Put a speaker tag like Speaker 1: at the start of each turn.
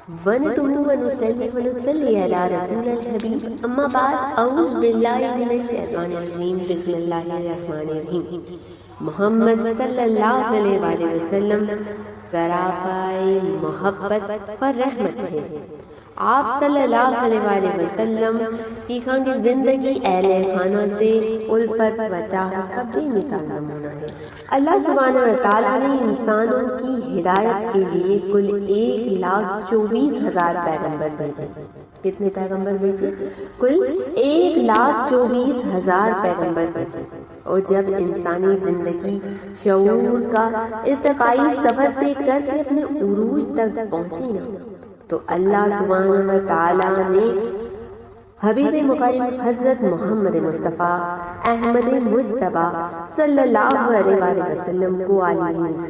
Speaker 1: ونتم ونصلي ونصلي على رسول الحبيب اما بعد اعوذ باللہ من الشیطان الرجیم بسم اللہ الرحمن الرحیم محمد صلی اللہ علیہ وآلہ وسلم سراپائے محبت و رحمت ہے۔ آپ صلی اللہ علیہ وآلہ وسلم کی خانگی زندگی اہل خانہ سے الفت و چاہت کا بے مثال نمونہ ہے۔ اللہ سبحانہ وتعالی نے انسانوں کی ہدایت کے لیے کل 1,24,000 پیغمبر بھیجے۔ کتنے پیغمبر بھیجے؟ کل 1,24,000 پیغمبر بھیجے۔ اور جب انسانی زندگی شعور کا ارتقائی سفر طے کر کے اپنے عروج تک پہنچی نا، تو اللہ سبحانہ وتعالی نے حبیب مکرم حضرت محمد مصطفیٰ احمد مجتبیٰ صلی اللہ علیہ وآلہ وسلم کو عالم